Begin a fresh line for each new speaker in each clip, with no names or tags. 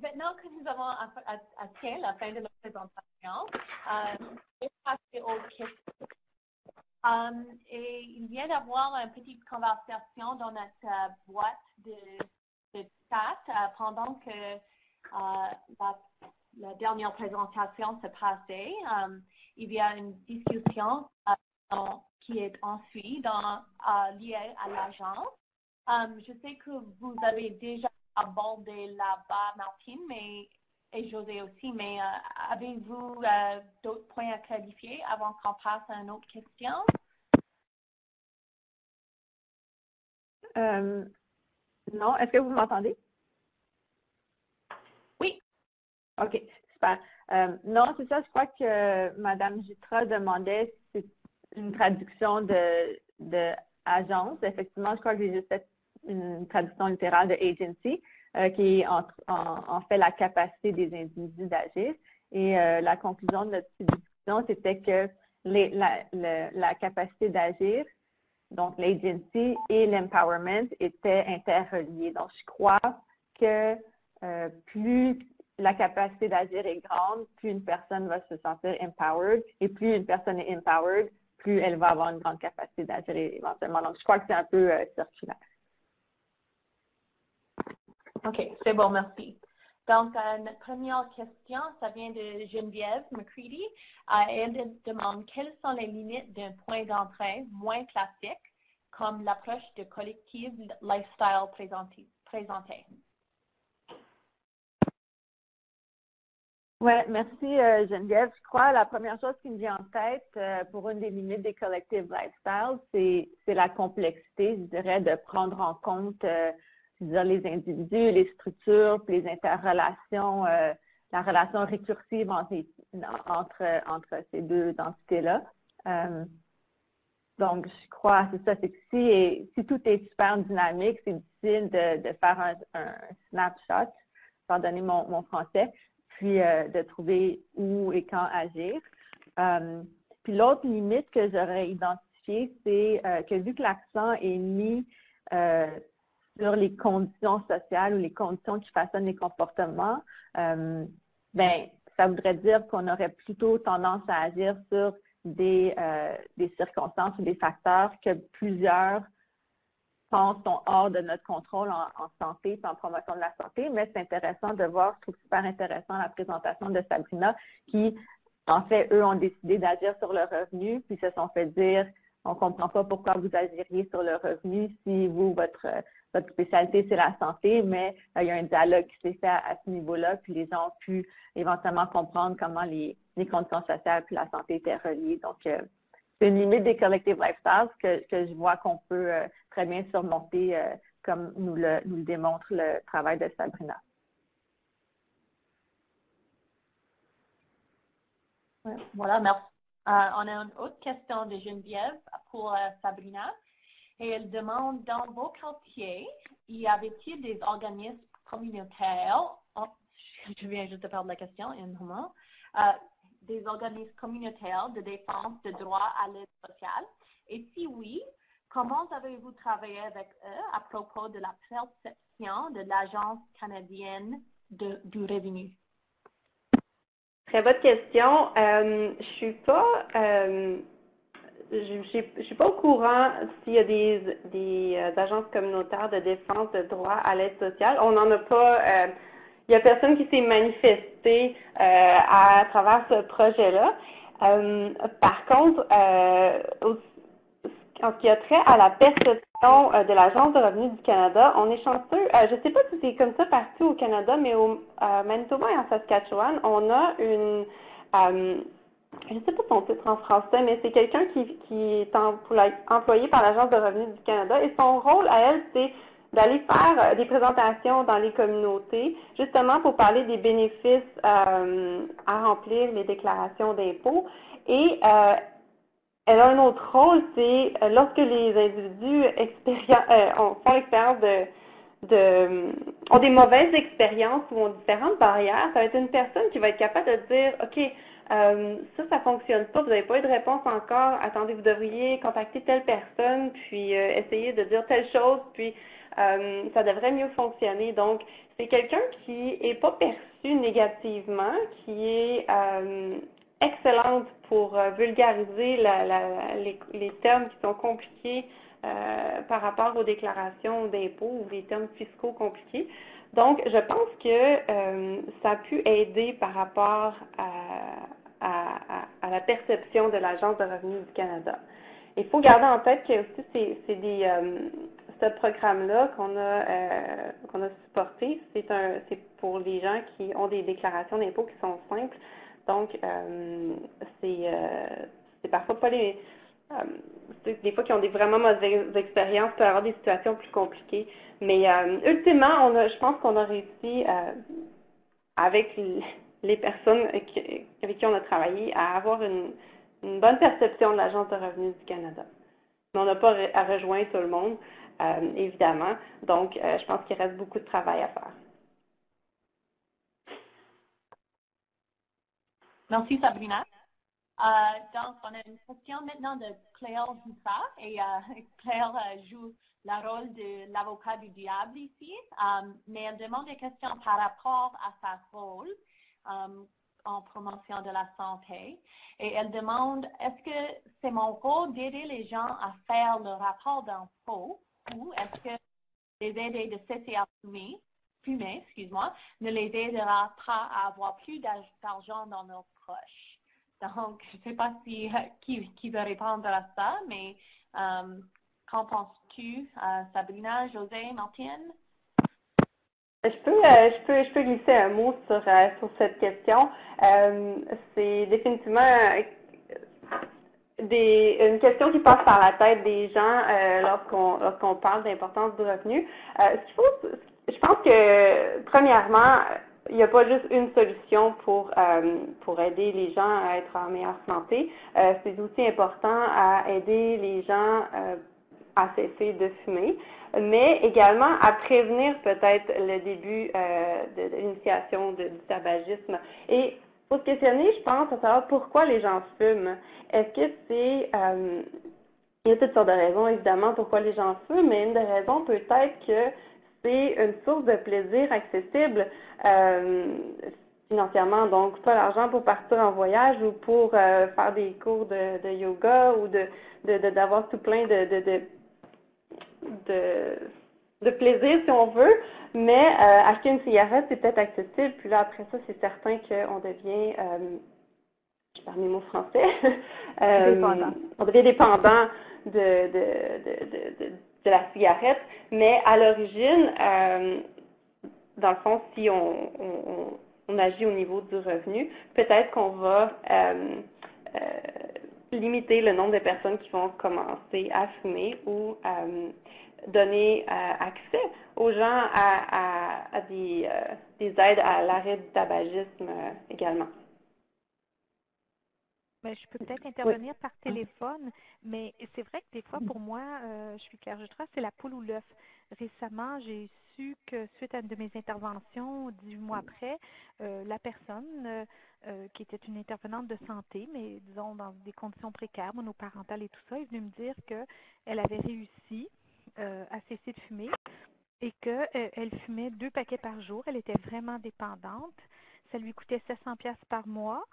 maintenant que nous avons atteint la fin de la présentation, je vais passer aux questions. Et il vient d'avoir une petite conversation dans notre boîte de chat pendant que la dernière présentation se passait. Il y a une discussion qui est ensuite liée à l'agence. Je sais que vous avez déjà abordé là-bas, Martine, et José aussi, mais avez-vous d'autres points à clarifier avant qu'on passe à une autre question?
Non, est-ce que vous m'entendez?
Oui.
OK, super. Non, c'est ça, je crois que Mme Jutra demandait si c'est une traduction de agence. Effectivement, je crois que j'ai juste fait une traduction littérale de agency, qui est en fait la capacité des individus d'agir. Et la conclusion de notre discussion, c'était que la capacité d'agir, donc l'agency et l'empowerment, étaient interreliés. Donc, je crois que plus la capacité d'agir est grande, plus une personne va se sentir empowered, et plus une personne est empowered, plus elle va avoir une grande capacité d'agir éventuellement. Donc, je crois que c'est un peu circulaire.
OK, c'est bon, merci. Donc, notre première question, ça vient de Geneviève McCready. Elle demande quelles sont les limites d'un point d'entrée moins classique, comme l'approche de collective lifestyle présentée.
Oui, merci Geneviève. Je crois que la première chose qui me vient en tête pour une des limites des collective lifestyles, c'est la complexité, je dirais, de prendre en compte les individus, les structures, puis les interrelations, la relation récursive entre ces deux entités-là. Donc, je crois, c'est ça, c'est que si tout est super dynamique, c'est difficile de faire un snapshot, pardonnez mon français, puis de trouver où et quand agir. Puis l'autre limite que j'aurais identifiée, c'est que vu que l'accent est mis sur les conditions sociales ou les conditions qui façonnent les comportements, ben, ça voudrait dire qu'on aurait plutôt tendance à agir sur des circonstances ou des facteurs que plusieurs pensent sont hors de notre contrôle en santé et en promotion de la santé, mais c'est intéressant de voir, je trouve super intéressant la présentation de Sabrina qui, en fait, eux ont décidé d'agir sur le revenu, puis se sont fait dire, on ne comprend pas pourquoi vous agiriez sur le revenu si vous, votre spécialité, c'est la santé, mais il y a un dialogue qui s'est fait à ce niveau-là, puis les gens ont pu éventuellement comprendre comment les conditions sociales puis la santé étaient reliées. Donc, c'est une limite des collective lifestyles que je vois qu'on peut très bien surmonter, comme nous le démontre le travail de Sabrina.
Voilà, merci. On a une autre question de Geneviève pour Sabrina. Et elle demande, dans vos quartiers, y avait-il des organismes communautaires, je viens juste de perdre la question, un moment, des organismes communautaires de défense de droits à l'aide sociale? Et si oui, comment avez-vous travaillé avec eux à propos de la perception de l'Agence canadienne du revenu?
Très bonne question. Je suis pas au courant s'il y a des agences communautaires de défense de droits à l'aide sociale. On n'en a pas. Il n'y a personne qui s'est manifesté à travers ce projet-là. Par contre, en ce qui a trait à la perception de l'Agence de revenus du Canada, on est chanceux. Je ne sais pas si c'est comme ça partout au Canada, mais au Manitoba et en Saskatchewan, on a une... je ne sais pas son titre en français, mais c'est quelqu'un qui est employé par l'Agence de revenus du Canada et son rôle à elle, c'est d'aller faire des présentations dans les communautés, justement pour parler des bénéfices à remplir les déclarations d'impôts. Et elle a un autre rôle, c'est lorsque les individus font l'expérience ont des mauvaises expériences ou ont différentes barrières, ça va être une personne qui va être capable de dire, OK, Ça ne fonctionne pas. Vous n'avez pas eu de réponse encore. Attendez, vous devriez contacter telle personne, puis essayer de dire telle chose, puis ça devrait mieux fonctionner. Donc, c'est quelqu'un qui n'est pas perçu négativement, qui est excellente pour vulgariser les termes qui sont compliqués par rapport aux déclarations d'impôts ou les termes fiscaux compliqués. Donc, je pense que ça a pu aider par rapport à la perception de l'Agence de revenus du Canada. Il faut garder en tête que aussi ce programme-là qu'on a supporté, c'est pour les gens qui ont des déclarations d'impôts qui sont simples. Donc, c'est parfois pas des fois qui ont des vraiment mauvaises expériences, peut avoir des situations plus compliquées. Mais ultimement, je pense qu'on a réussi avec les personnes avec qui on a travaillé à avoir une bonne perception de l'Agence de revenus du Canada. Mais on n'a pas à rejoindre tout le monde, évidemment. Donc, je pense qu'il reste beaucoup de travail à faire.
Merci, Sabrina. Donc, on a une question maintenant de Claire Hussard et Claire joue le rôle de l'avocat du diable ici, mais elle demande des questions par rapport à sa rôle en promotion de la santé et elle demande est-ce que c'est mon rôle d'aider les gens à faire le rapport d'impôt ou est-ce que les aider de cesser à fumer, ne les aidera pas à avoir plus d'argent dans nos poches? Donc, je ne sais pas qui veut répondre à ça, mais qu'en penses-tu, Sabrina, José, Martine?
Je peux glisser un mot sur cette question. C'est définitivement une question qui passe par la tête des gens lorsqu'on parle d'importance du revenu. Je pense que, premièrement, il n'y a pas juste une solution pour aider les gens à être en meilleure santé. C'est aussi important à aider les gens à cesser de fumer, mais également à prévenir peut-être le début de l'initiation du tabagisme. Et il faut se questionner, je pense, à savoir pourquoi les gens fument. Est-ce que c'est... il y a toutes sortes de raisons, évidemment, pourquoi les gens fument, mais une des raisons peut-être que c'est une source de plaisir accessible financièrement, donc pas l'argent pour partir en voyage ou pour faire des cours de yoga ou d'avoir tout plein de plaisir si on veut, mais acheter une cigarette, c'est peut-être accessible, puis là après ça, c'est certain qu'on devient, je parle mes mots français, on devient dépendant de la cigarette, mais à l'origine, dans le fond, si on agit au niveau du revenu, peut-être qu'on va limiter le nombre de personnes qui vont commencer à fumer ou donner accès aux gens à des aides à l'arrêt du tabagisme également.
Mais je peux peut-être intervenir par téléphone, mais c'est vrai que des fois, pour moi, je suis Claire Jutras, c'est la poule ou l'œuf. Récemment, j'ai su que suite à une de mes interventions, 18 mois après, la personne qui était une intervenante de santé, mais disons dans des conditions précaires, monoparentales et tout ça, est venue me dire qu'elle avait réussi à cesser de fumer et qu'elle fumait 2 paquets par jour. Elle était vraiment dépendante. Ça lui coûtait 700$ par mois.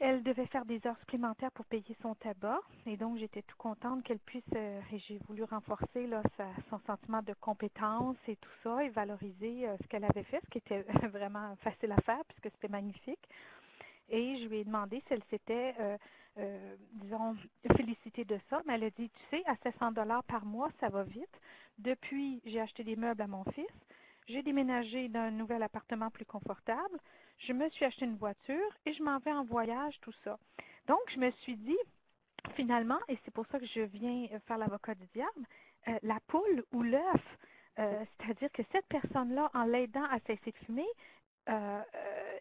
Elle devait faire des heures supplémentaires pour payer son tabac et donc j'étais tout contente qu'elle puisse, et j'ai voulu renforcer là, son sentiment de compétence et tout ça et valoriser ce qu'elle avait fait, ce qui était vraiment facile à faire puisque c'était magnifique. Et je lui ai demandé si elle s'était, disons, félicitée de ça, mais elle a dit, tu sais, à 700$ par mois, ça va vite. Depuis, j'ai acheté des meubles à mon fils. J'ai déménagé dans un nouvel appartement plus confortable. Je me suis acheté une voiture et je m'en vais en voyage, tout ça. Donc, je me suis dit, finalement, et c'est pour ça que je viens faire l'avocat du diable, la poule ou l'œuf, c'est-à-dire que cette personne-là, en l'aidant à cesser de fumer,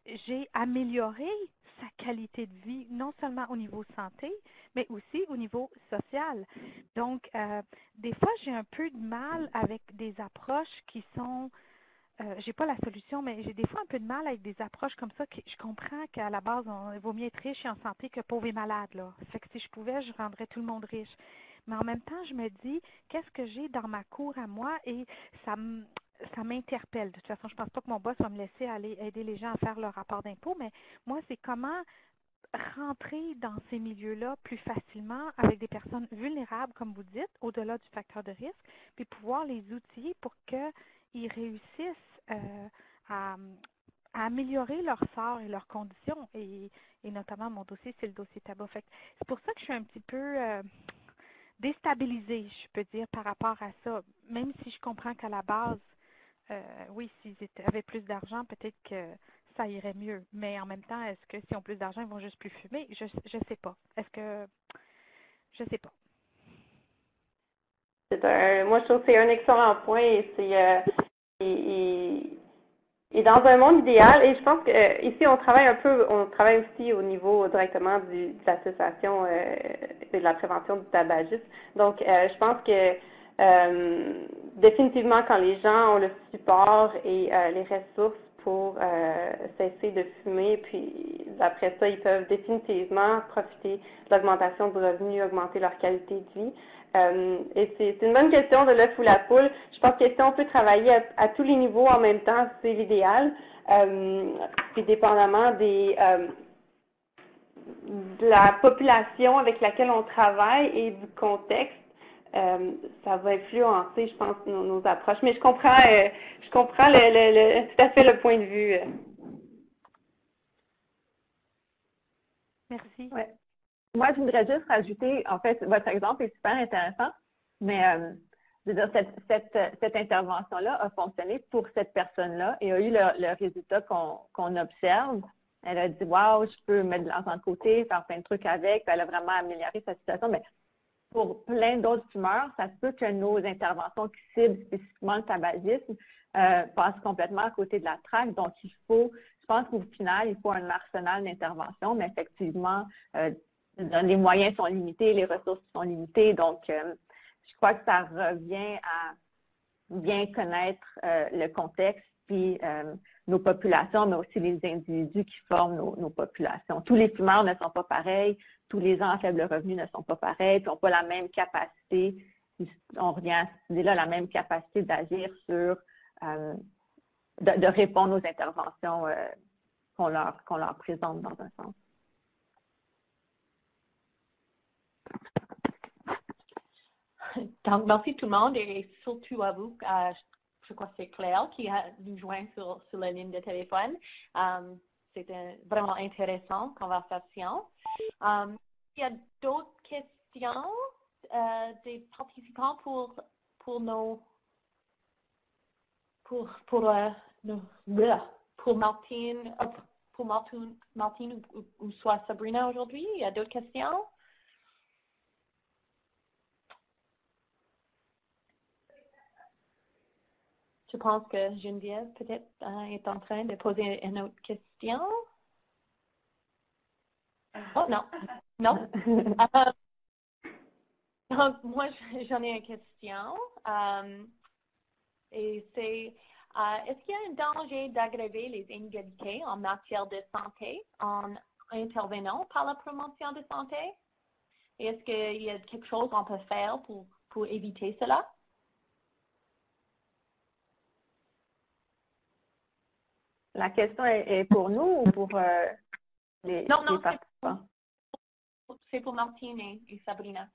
j'ai amélioré sa qualité de vie, non seulement au niveau santé, mais aussi au niveau social. Donc, des fois, j'ai un peu de mal avec des approches qui sont j'ai pas la solution, mais j'ai des fois un peu de mal avec des approches comme ça. Je comprends qu'à la base, il vaut mieux être riche et en santé que pauvre et malade, là. Fait que si je pouvais, je rendrais tout le monde riche. Mais en même temps, je me dis, qu'est-ce que j'ai dans ma cour à moi et ça m'interpelle. De toute façon, je pense pas que mon boss va me laisser aller aider les gens à faire leur rapport d'impôt, mais moi, c'est comment rentrer dans ces milieux-là plus facilement avec des personnes vulnérables, comme vous dites, au-delà du facteur de risque, puis pouvoir les outiller pour qu'ils réussissent à, à améliorer leur sort et leurs conditions. Et notamment, mon dossier, c'est le dossier tabac. Fait que c'est pour ça que je suis un petit peu déstabilisée, je peux dire, par rapport à ça. Même si je comprends qu'à la base, oui, s'ils avaient plus d'argent, peut-être que ça irait mieux. Mais en même temps, est-ce que s'ils ont plus d'argent, ils vont juste plus fumer? Je sais pas. Est-ce que je sais pas.
Moi, je trouve que c'est un excellent point et dans un monde idéal, et je pense que ici, on travaille aussi au niveau directement de l'association de la prévention du tabagisme. Donc, je pense que définitivement, quand les gens ont le support et les ressources pour cesser de fumer, puis après ça, ils peuvent définitivement profiter de l'augmentation du revenu, augmenter leur qualité de vie. Et c'est une bonne question de l'œuf ou la poule. Je pense que si on peut travailler à tous les niveaux en même temps, c'est l'idéal. Puis dépendamment de la population avec laquelle on travaille et du contexte, ça va influencer, je pense, nos approches. Mais je comprends tout à fait le point de vue.
Merci.
Ouais. Moi, je voudrais juste rajouter, en fait, votre exemple est super intéressant, mais je veux dire, cette intervention-là a fonctionné pour cette personne-là et a eu le résultat qu'on observe. Elle a dit, waouh, je peux mettre de l'argent de côté, faire plein de trucs avec, puis elle a vraiment amélioré sa situation. Mais pour plein d'autres fumeurs, ça se peut que nos interventions qui ciblent spécifiquement le tabagisme passent complètement à côté de la traque. Donc, je pense qu'au final, il faut un arsenal d'intervention, mais effectivement, les moyens sont limités, les ressources sont limitées. Donc, je crois que ça revient à bien connaître le contexte, puis nos populations, mais aussi les individus qui forment nos populations. Tous les fumeurs ne sont pas pareils, tous les gens à faible revenu ne sont pas pareils, puis n'ont pas la même capacité, on revient à cette idée-là, la même capacité d'agir sur, de répondre aux interventions qu'on leur présente dans un sens.
Donc, merci tout le monde et surtout à vous. Je crois que c'est Claire qui a nous joint sur la ligne de téléphone. C'était vraiment intéressant conversation. Il y a d'autres questions des participants pour Martine ou soit Sabrina aujourd'hui. Il y a d'autres questions? Je pense que Geneviève peut-être est en train de poser une autre question. Oh non, non. Donc, moi, j'en ai une question. Et c'est, est-ce qu'il y a un danger d'aggraver les inégalités en matière de santé en intervenant par la promotion de santé? Et est-ce qu'il y a quelque chose qu'on peut faire pour éviter cela?
La question est pour nous ou pour les participants?
C'est pour Martine et Sabrina.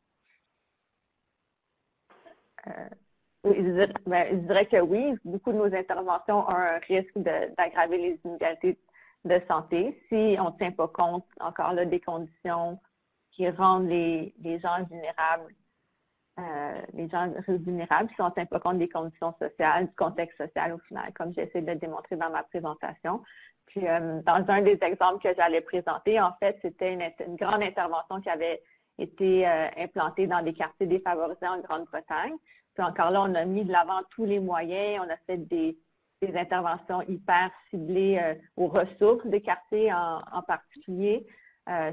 Je dirais que oui, beaucoup de nos interventions ont un risque d'aggraver les inégalités de santé si on ne tient pas compte encore là des conditions qui rendent les gens vulnérables, si on ne tient pas compte des conditions sociales, du contexte social au final, comme j'essaie de le démontrer dans ma présentation. Puis, dans un des exemples que j'allais présenter, en fait, c'était une grande intervention qui avait été implantée dans des quartiers défavorisés en Grande-Bretagne. Puis encore là, on a mis de l'avant tous les moyens, on a fait des interventions hyper ciblées aux ressources des quartiers en particulier.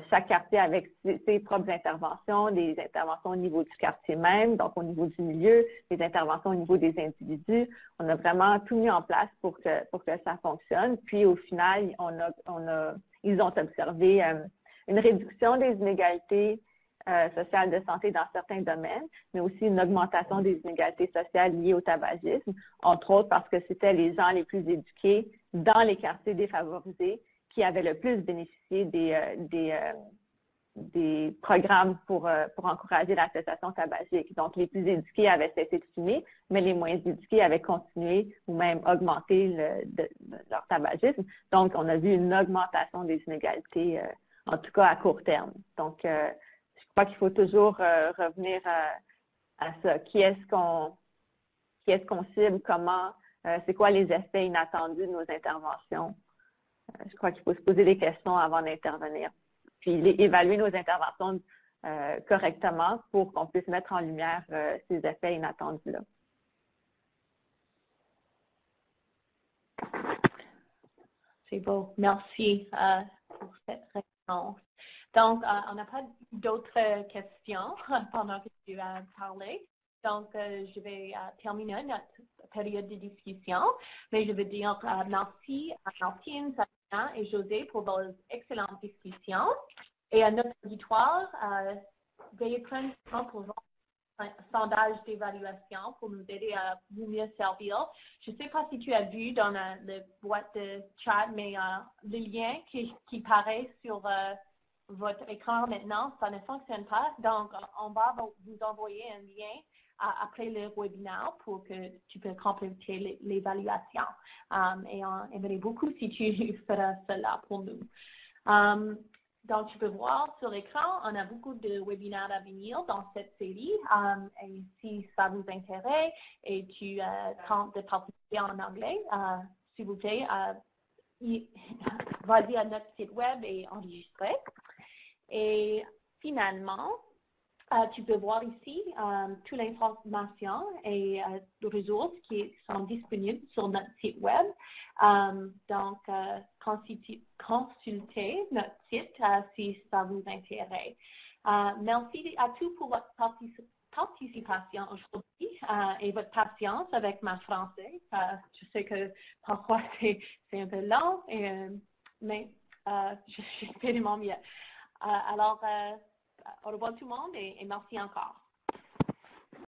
chaque quartier avec ses propres interventions, des interventions au niveau du quartier même, donc au niveau du milieu, des interventions au niveau des individus. On a vraiment tout mis en place pour que ça fonctionne. Puis au final, ils ont observé une réduction des inégalités sociales de santé dans certains domaines, mais aussi une augmentation des inégalités sociales liées au tabagisme, entre autres parce que c'était les gens les plus éduqués dans les quartiers défavorisés qui avaient le plus bénéficié des programmes pour encourager la cessation tabagique. Donc, les plus éduqués avaient cessé de fumer, mais les moins éduqués avaient continué ou même augmenté leur tabagisme. Donc, on a vu une augmentation des inégalités, en tout cas à court terme. Donc, je crois qu'il faut toujours revenir à ça. Qui est-ce qu'on cible, comment, c'est quoi les effets inattendus de nos interventions? Je crois qu'il faut se poser des questions avant d'intervenir, puis évaluer nos interventions correctement pour qu'on puisse mettre en lumière ces effets inattendus-là.
C'est beau. Merci pour cette réponse. Donc, on n'a pas d'autres questions pendant que tu as parlé. Donc, je vais terminer notre période de discussion, mais je veux dire merci à Martine, Sabina et José pour vos excellentes discussions. Et à notre auditoire, veuillez prendre le temps pour vos sondages d'évaluation pour nous aider à vous mieux servir. Je ne sais pas si tu as vu dans la boîte de chat, mais le lien qui paraît sur votre écran maintenant, ça ne fonctionne pas. Donc, on va vous envoyer un lien après le webinaire pour que tu peux compléter l'évaluation. Et on aimerait beaucoup si tu feras cela pour nous. Donc, tu peux voir sur l'écran, on a beaucoup de webinaires à venir dans cette série. Et si ça vous intéresse et tu tentes de participer en anglais, s'il vous plaît, vas-y à notre site web et enregistrer. Et finalement, tu peux voir ici toute l'information et ressources qui sont disponibles sur notre site web. Donc, consultez notre site si ça vous intéresse. Merci à tous pour votre participation aujourd'hui et votre patience avec ma français. Je sais que parfois c'est un peu long, mais je fais de mon mieux. Alors, au revoir tout le monde et merci encore.